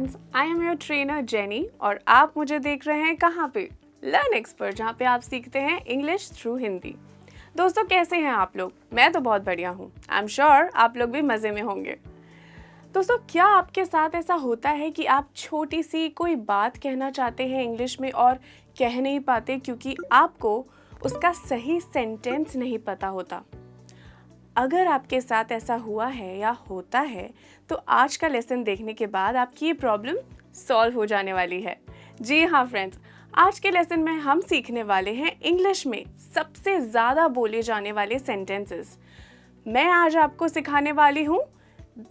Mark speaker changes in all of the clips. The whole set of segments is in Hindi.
Speaker 1: Friends, I am your trainer jenny और आप मुझे देख रहे हैं कहाँ पे? लर्न एक्सपर्ट, जहाँ पे आप सीखते हैं इंग्लिश थ्रू हिंदी। दोस्तों, कैसे हैं आप लोग? मैं तो बहुत बढ़िया हूँ। आई एम श्योर आप लोग भी मज़े में होंगे। दोस्तों, क्या आपके साथ ऐसा होता है कि आप छोटी सी कोई बात कहना चाहते हैं इंग्लिश में और कह नहीं पाते क्योंकि आपको उसका सही सेंटेंस नहीं पता होता? अगर आपके साथ ऐसा हुआ है या होता है तो आज का लेसन देखने के बाद आपकी ये प्रॉब्लम सॉल्व हो जाने वाली है। जी हाँ फ्रेंड्स, आज के लेसन में हम सीखने वाले हैं इंग्लिश में सबसे ज़्यादा बोले जाने वाले सेंटेंसेस। मैं आज आपको सिखाने वाली हूँ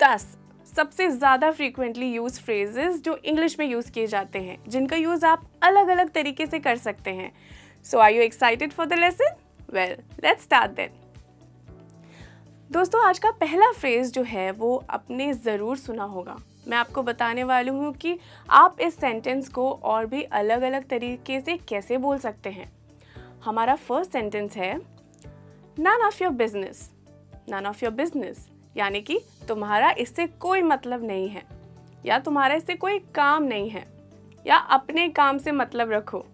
Speaker 1: 10 सबसे ज़्यादा फ्रीक्वेंटली यूज फ्रेजेस जो इंग्लिश में यूज़ किए जाते हैं, जिनका यूज़ आप अलग अलग तरीके से कर सकते हैं। So are you excited for the lesson? Well, let's start then. दोस्तों, आज का पहला फ्रेज जो है वो आपने ज़रूर सुना होगा। मैं आपको बताने वाली हूँ कि आप इस सेंटेंस को और भी अलग अलग तरीके से कैसे बोल सकते हैं। हमारा फर्स्ट सेंटेंस है none of your business. None of your business यानी कि तुम्हारा इससे कोई मतलब नहीं है, या तुम्हारा इससे कोई काम नहीं है, या अपने काम से मतलब रखो।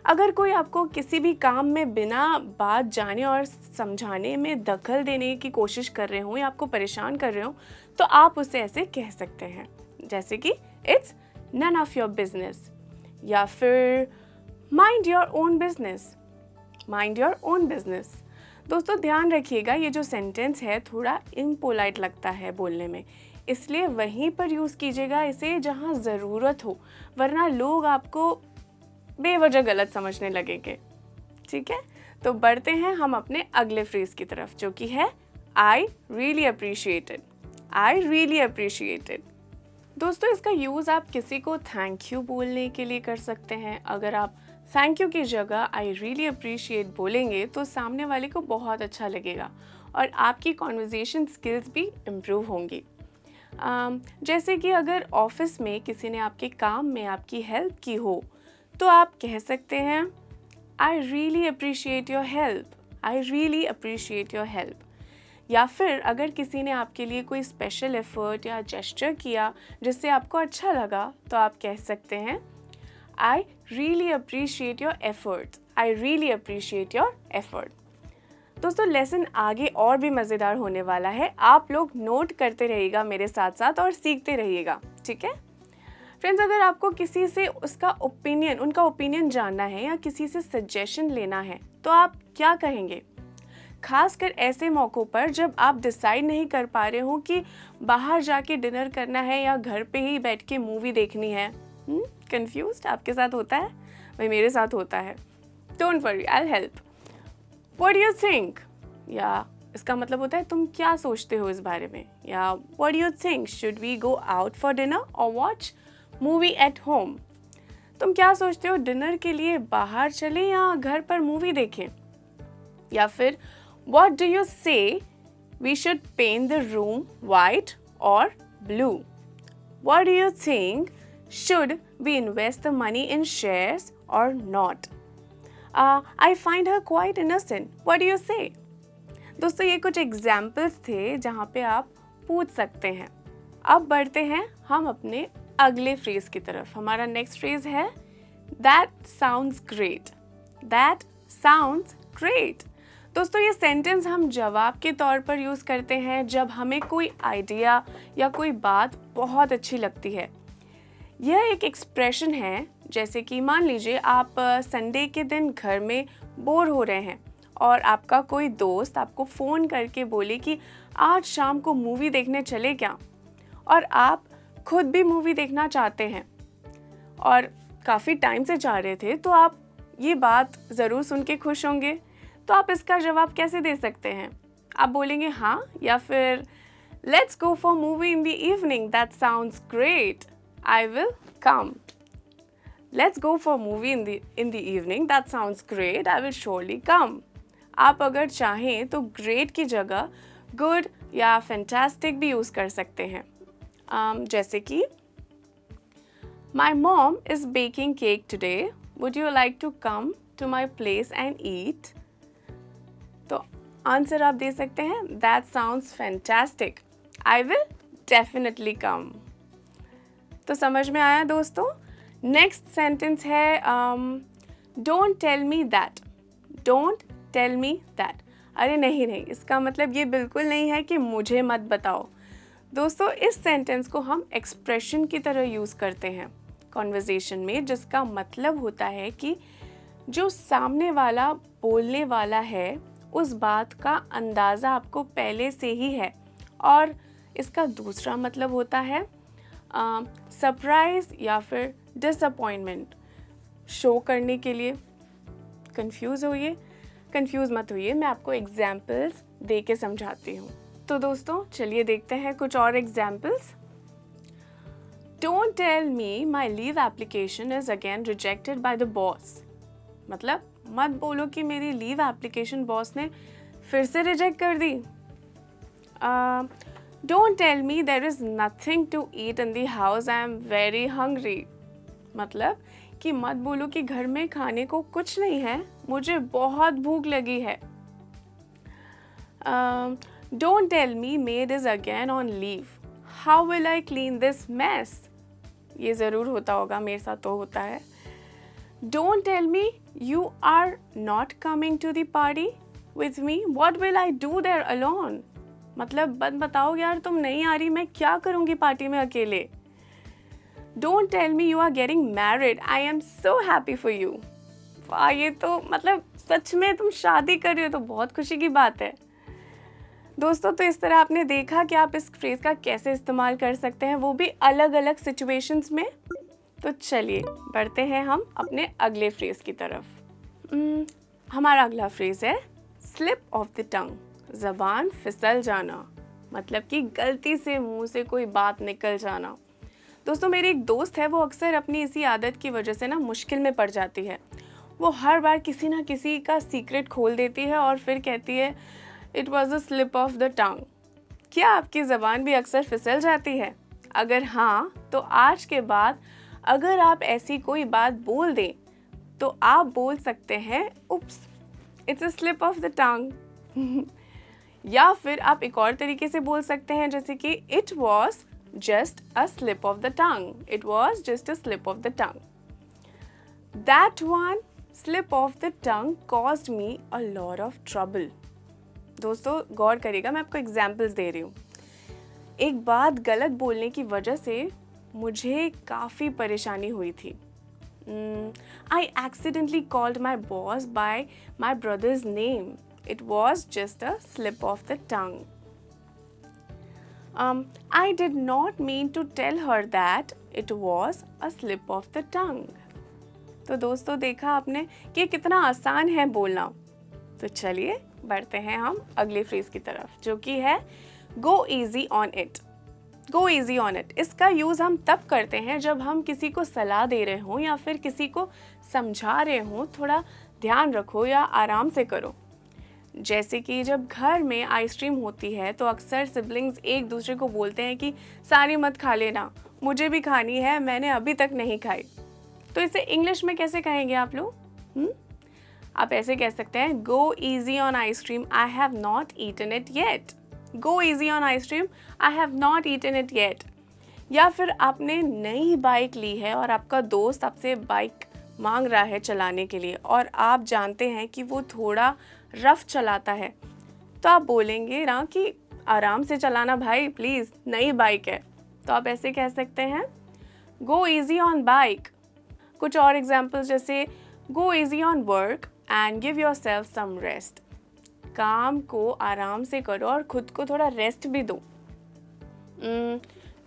Speaker 1: अगर कोई आपको किसी भी काम में बिना बात जाने और समझाने में दखल देने की कोशिश कर रहे हो या आपको परेशान कर रहे हो, तो आप उसे ऐसे कह सकते हैं, जैसे कि it's none of your business, या फिर mind your own business. Mind your own business. दोस्तों, ध्यान रखिएगा, ये जो सेंटेंस है थोड़ा इम्पोलाइट लगता है बोलने में, इसलिए वहीं पर यूज़ कीजिएगा इसे जहाँ ज़रूरत हो, वरना लोग आपको बेवजह गलत समझने लगेंगे। ठीक है, तो बढ़ते हैं हम अपने अगले फ्रेज की तरफ, जो कि है I really appreciated. I really appreciated. दोस्तों, इसका यूज़ आप किसी को थैंक यू बोलने के लिए कर सकते हैं। अगर आप थैंक यू की जगह आई रियली अप्रिशिएट बोलेंगे तो सामने वाले को बहुत अच्छा लगेगा और आपकी कॉन्वर्जेशन स्किल्स भी इम्प्रूव होंगी। जैसे कि अगर ऑफिस में किसी ने आपके काम में आपकी हेल्प की हो तो आप कह सकते हैं I really appreciate your help. I really appreciate your help. या फिर अगर किसी ने आपके लिए कोई स्पेशल एफर्ट या जेस्चर किया जिससे आपको अच्छा लगा, तो आप कह सकते हैं I really appreciate your effort. I really appreciate your effort. दोस्तों, लेसन आगे और भी मज़ेदार होने वाला है। आप लोग नोट करते रहिएगा मेरे साथ साथ और सीखते रहिएगा, ठीक है फ्रेंड्स? अगर आपको किसी से उनका ओपिनियन जानना है या किसी से सजेशन लेना है, तो आप क्या कहेंगे? खासकर ऐसे मौक़ों पर जब आप डिसाइड नहीं कर पा रहे हो कि बाहर जाके डिनर करना है या घर पे ही बैठ के मूवी देखनी है। कंफ्यूज्ड आपके साथ होता है? भाई, मेरे साथ होता है। Don't worry, I will help. What do you think? या इसका मतलब होता है तुम क्या सोचते हो इस बारे में, या what do you think, should we go out for dinner और वॉच मूवी एट होम? तुम क्या सोचते हो, डिनर के लिए बाहर चलें या घर पर मूवी देखें? या फिर what do you say, we should paint the room white और blue? What do you think, should we invest the money in shares और not? I find her quite innocent, what do you say? दोस्तों, ये कुछ एग्जाम्पल्स थे जहाँ पे आप पूछ सकते हैं। अब बढ़ते हैं हम अपने अगले फ्रेज की तरफ। हमारा नेक्स्ट फ्रेज है that sounds great. That sounds great. दोस्तों, ये सेंटेंस हम जवाब के तौर पर यूज़ करते हैं जब हमें कोई आइडिया या कोई बात बहुत अच्छी लगती है। यह एक एक्सप्रेशन है, जैसे कि मान लीजिए आप संडे के दिन घर में बोर हो रहे हैं और आपका कोई दोस्त आपको फ़ोन करके बोले कि आज शाम को मूवी देखने चले क्या, और आप खुद भी मूवी देखना चाहते हैं और काफ़ी टाइम से चाह रहे थे, तो आप ये बात ज़रूर सुन के खुश होंगे। तो आप इसका जवाब कैसे दे सकते हैं? आप बोलेंगे हाँ, या फिर let's go for movie in the evening, that sounds great, I will come. Let's go for movie in the evening, that sounds great, I will surely come. आप अगर चाहें तो ग्रेट की जगह गुड या फैंटास्टिक भी यूज़ कर सकते हैं। जैसे कि my mom is baking cake today, would you like to come to my place and eat? तो आंसर आप दे सकते हैं that sounds fantastic, I will definitely come. तो समझ में आया दोस्तों। नेक्स्ट सेंटेंस है don't tell me that. Don't tell me that, अरे नहीं नहीं, इसका मतलब ये बिल्कुल नहीं है कि मुझे मत बताओ। दोस्तों इस सेंटेंस को हम एक्सप्रेशन की तरह यूज़ करते हैं कॉन्वर्जेशन में, जिसका मतलब होता है कि जो सामने वाला बोलने वाला है उस बात का अंदाज़ा आपको पहले से ही है। और इसका दूसरा मतलब होता है सरप्राइज़ या फिर डिसअपॉइंटमेंट शो करने के लिए। कंफ्यूज मत होइए, मैं आपको एग्जाम्पल्स दे के समझाती हूँ। तो दोस्तों चलिए देखते हैं कुछ और examples. Don't tell me my leave application is again rejected by the boss. मतलब मत बोलो कि मेरी लीव एप्लीकेशन बॉस ने फिर से रिजेक्ट कर दी। Don't tell me there is nothing to eat in the house, I am very hungry. मतलब कि मत बोलो कि घर में खाने को कुछ नहीं है, मुझे बहुत भूख लगी है। Don't tell me maid is again on leave, how will I clean this mess. ये ज़रूर होता होगा, मेरे साथ तो होता है। Don't tell me you are not coming to the party with me. What will I do there alone? मतलब बत बताओ यार, तुम नहीं आ रही, मैं क्या करूँगी पार्टी में अकेले। Don't tell me you are getting married. I am so happy for you. वाह, ये तो मतलब सच में तुम शादी कर रही हो तो बहुत खुशी की बात है। दोस्तों तो इस तरह आपने देखा कि आप इस फ्रेज़ का कैसे इस्तेमाल कर सकते हैं, वो भी अलग अलग सिचुएशंस में। तो चलिए बढ़ते हैं हम अपने अगले फ्रेज़ की तरफ। हमारा अगला फ्रेज़ है स्लिप ऑफ द टंग, ज़बान फिसल जाना। मतलब कि गलती से मुंह से कोई बात निकल जाना। दोस्तों मेरी एक दोस्त है, वो अक्सर अपनी इसी आदत की वजह से ना मुश्किल में पड़ जाती है। वो हर बार किसी ना किसी का सीक्रेट खोल देती है और फिर कहती है it was a slip of the टंग। क्या आपकी ज़बान भी अक्सर फिसल जाती है? अगर हाँ, तो आज के बाद अगर आप ऐसी कोई बात बोल दें तो आप बोल सकते हैं oops, it's a slip of the tongue. या फिर आप एक और तरीके से बोल सकते हैं, जैसे कि it was just a slip of the tongue. It was just a slip of the tongue. That one slip of the tongue caused me a lot of trouble. दोस्तों गौर करिएगा, मैं आपको एग्जाम्पल्स दे रही हूँ। एक बात गलत बोलने की वजह से मुझे काफ़ी परेशानी हुई थी। I accidentally called my boss by my brother's name. It was just a slip of the tongue. I did not mean to tell her that it was a slip of the tongue. तो दोस्तों देखा आपने कि कितना आसान है बोलना। तो चलिए बढ़ते हैं हम अगले फ्रेज की तरफ, जो कि है गो easy on it. Go easy on it, इसका यूज़ हम तब करते हैं जब हम किसी को सलाह दे रहे हों या फिर किसी को समझा रहे हों थोड़ा ध्यान रखो या आराम से करो। जैसे कि जब घर में आइसक्रीम होती है तो अक्सर सिबलिंग्स एक दूसरे को बोलते हैं कि सारी मत खा लेना, मुझे भी खानी है, मैंने अभी तक नहीं खाई। तो इसे इंग्लिश में कैसे कहेंगे आप लोग? आप ऐसे कह सकते हैं go easy on ice cream, I have not eaten it yet. Go easy on ice cream, I have not eaten it yet. या फिर आपने नई बाइक ली है और आपका दोस्त आपसे बाइक मांग रहा है चलाने के लिए और आप जानते हैं कि वो थोड़ा रफ चलाता है, तो आप बोलेंगे ना कि आराम से चलाना भाई प्लीज़, नई बाइक है। तो आप ऐसे कह सकते हैं गो ईजी ऑन बाइक। कुछ और एग्जाम्पल्स जैसे go easy on work and give yourself some rest. काम को आराम से करो और खुद को थोड़ा रेस्ट भी दो।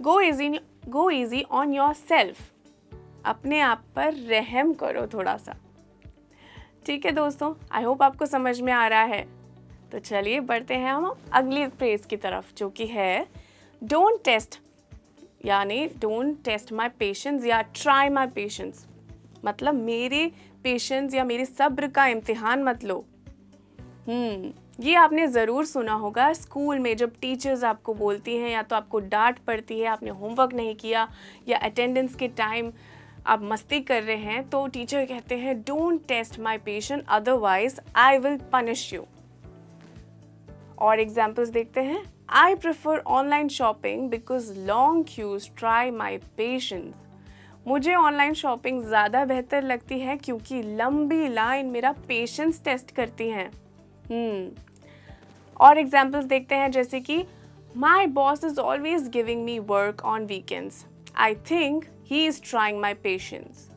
Speaker 1: गो ईजी ऑन योरसेल्फ, अपने आप पर रहम करो थोड़ा सा। ठीक है दोस्तों, आई होप आपको समझ में आ रहा है। तो चलिए बढ़ते हैं हम अगली फ्रेज की तरफ, जो कि है डोंट टेस्ट, यानी डोंट टेस्ट माई पेशेंस या ट्राई माई पेशेंस। मतलब मेरे पेशेंस या मेरे सब्र का इम्तिहान मत लो। ये आपने ज़रूर सुना होगा स्कूल में, जब टीचर्स आपको बोलती हैं या तो आपको डांट पड़ती है, आपने होमवर्क नहीं किया या अटेंडेंस के टाइम आप मस्ती कर रहे हैं, तो टीचर कहते हैं don't test my patience otherwise I will punish you. और एग्जाम्पल्स देखते हैं। I prefer online shopping because long queues try my patience. मुझे ऑनलाइन शॉपिंग ज़्यादा बेहतर लगती है क्योंकि लंबी लाइन मेरा पेशेंस टेस्ट करती हैं। और एग्जाम्पल्स देखते हैं, जैसे कि my boss is always giving me work on weekends, I think he is trying my patience.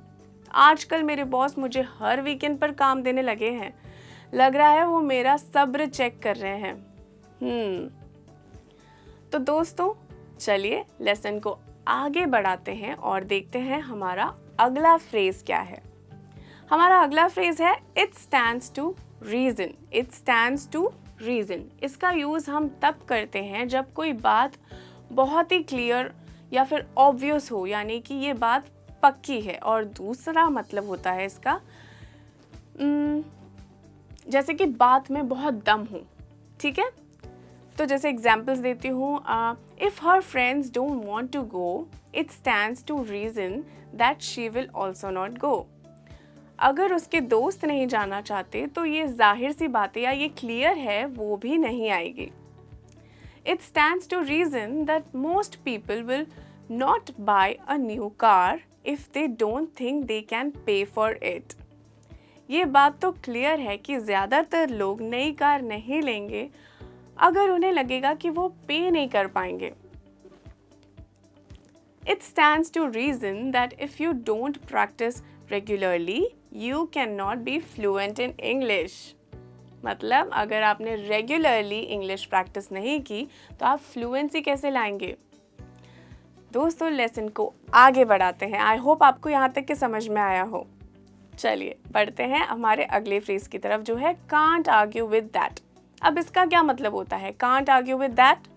Speaker 1: आजकल मेरे बॉस मुझे हर वीकेंड पर काम देने लगे हैं, लग रहा है वो मेरा सब्र चेक कर रहे हैं। तो दोस्तों चलिए लेसन को आगे बढ़ाते हैं और देखते हैं हमारा अगला फ्रेज क्या है। हमारा अगला फ्रेज है it stands to reason. It stands to reason. इसका यूज़ हम तब करते हैं जब कोई बात बहुत ही क्लियर या फिर ऑब्वियस हो, यानी कि ये बात पक्की है। और दूसरा मतलब होता है इसका जैसे कि बात में बहुत दम हो। ठीक है, तो जैसे एग्जाम्पल्स देती हूँ, if her friends don't want to go it stands to reason that she will also not go. अगर उसके दोस्त नहीं जाना चाहते तो ये जाहिर सी बात है या ये क्लियर है वो भी नहीं आएगी। It stands to reason that most people will not buy a new car if they don't think they can pay for it. ये बात तो क्लियर है कि ज़्यादातर लोग नई कार नहीं लेंगे अगर उन्हें लगेगा कि वो पे नहीं कर पाएंगे। It stands to reason that if you don't practice regularly, you cannot be fluent in English. मतलब अगर आपने रेगुलरली इंग्लिश प्रैक्टिस नहीं की तो आप फ्लुएंसी कैसे लाएंगे। दोस्तों लेसन को आगे बढ़ाते हैं। आई होप आपको यहाँ तक के समझ में आया हो। चलिए बढ़ते हैं हमारे अगले फ्रेज की तरफ, जो है कांट आर्ग्यू विद दैट। अब इसका क्या मतलब होता है कांट आर्ग्यू विद दैट?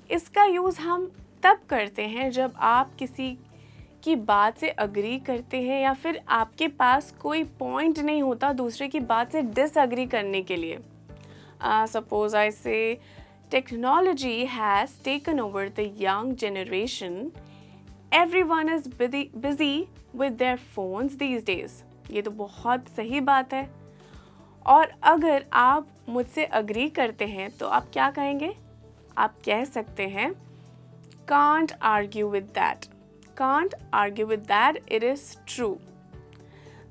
Speaker 1: इसका यूज़ हम तब करते हैं जब आप किसी की बात से अग्री करते हैं या फिर आपके पास कोई पॉइंट नहीं होता दूसरे की बात से डिसअग्री करने के लिए। सपोज आई से technology has taken over the young generation, everyone is busy with their phones these days. ये तो बहुत सही बात है। और अगर आप मुझसे अग्री करते हैं तो आप क्या कहेंगे? आप कह सकते हैं can't argue with that. Can't argue with that. It is true.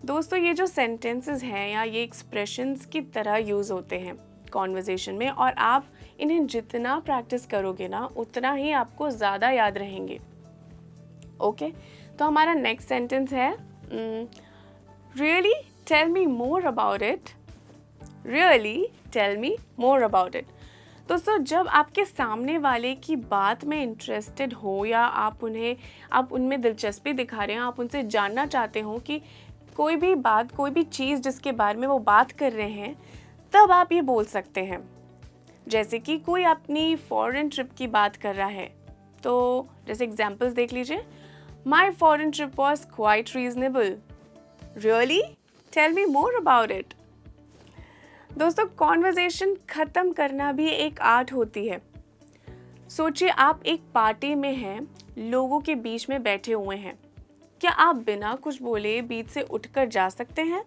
Speaker 1: दोस्तों ये जो सेंटेंसेस हैं या ये एक्सप्रेशंस की तरह यूज़ होते हैं कॉन्वर्जेशन में, और आप इन्हें जितना प्रैक्टिस करोगे ना उतना ही आपको ज़्यादा याद रहेंगे। ओके, तो हमारा नेक्स्ट सेंटेंस है really tell me more about it. Really tell me more about it. दोस्तों जब आपके सामने वाले की बात में इंटरेस्टेड हो या आप उनमें दिलचस्पी दिखा रहे हैं, आप उनसे जानना चाहते हो कि कोई भी बात, कोई भी चीज़ जिसके बारे में वो बात कर रहे हैं, तब आप ये बोल सकते हैं। जैसे कि कोई अपनी फॉरेन ट्रिप की बात कर रहा है, तो जैसे एग्जांपल्स देख लीजिए, my foreign trip was quite reasonable. Really tell me more about it. दोस्तों कॉन्वर्जेशन ख़त्म करना भी एक आर्ट होती है। सोचिए आप एक पार्टी में हैं, लोगों के बीच में बैठे हुए हैं, क्या आप बिना कुछ बोले बीच से उठकर जा सकते हैं?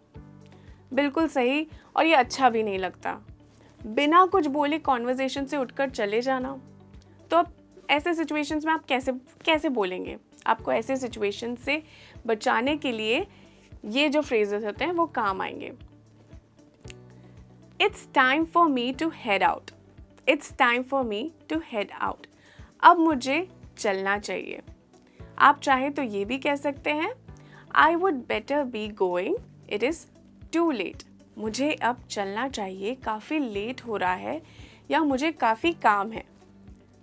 Speaker 1: बिल्कुल सही, और ये अच्छा भी नहीं लगता बिना कुछ बोले कॉन्वर्जेशन से उठकर चले जाना। तो अब ऐसे सिचुएशंस में आप कैसे बोलेंगे? आपको ऐसे सिचुएशन से बचाने के लिए ये जो फ्रेजेस होते हैं वो काम आएंगे। It's time for me to head out. It's time for me to head out. अब मुझे चलना चाहिए। आप चाहें तो ये भी कह सकते हैं I would better be going. It is too late. मुझे अब चलना चाहिए, काफ़ी लेट हो रहा है, या मुझे काफ़ी काम है।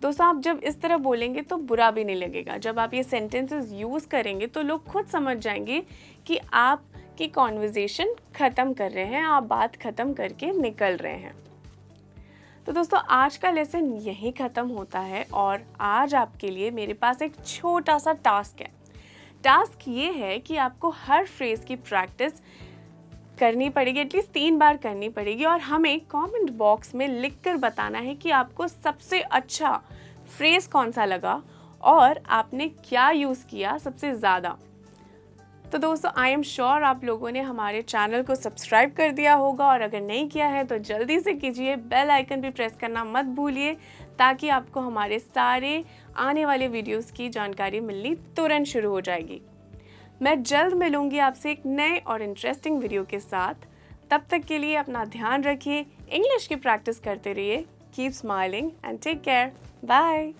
Speaker 1: दोस्तों आप जब इस तरह बोलेंगे तो बुरा भी नहीं लगेगा। जब आप ये सेंटेंसेस यूज़ करेंगे तो लोग खुद समझ जाएंगे कि आप की कॉन्वर्जेशन ख़त्म कर रहे हैं, आप बात ख़त्म करके निकल रहे हैं। तो दोस्तों आज का लेसन यहीं ख़त्म होता है, और आज आपके लिए मेरे पास एक छोटा सा टास्क है। टास्क ये है कि आपको हर फ्रेज़ की प्रैक्टिस करनी पड़ेगी, एटलीस्ट 3 बार करनी पड़ेगी, और हमें कमेंट बॉक्स में लिखकर बताना है कि आपको सबसे अच्छा फ्रेज़ कौन सा लगा और आपने क्या यूज़ किया सबसे ज़्यादा। तो दोस्तों आई एम श्योर आप लोगों ने हमारे चैनल को सब्सक्राइब कर दिया होगा, और अगर नहीं किया है तो जल्दी से कीजिए। बेल आइकन भी प्रेस करना मत भूलिए ताकि आपको हमारे सारे आने वाले वीडियोस की जानकारी मिलनी तुरंत शुरू हो जाएगी। मैं जल्द मिलूंगी आपसे एक नए और इंटरेस्टिंग वीडियो के साथ। तब तक के लिए अपना ध्यान रखिए, इंग्लिश की प्रैक्टिस करते रहिए। Keep smiling and take care. Bye.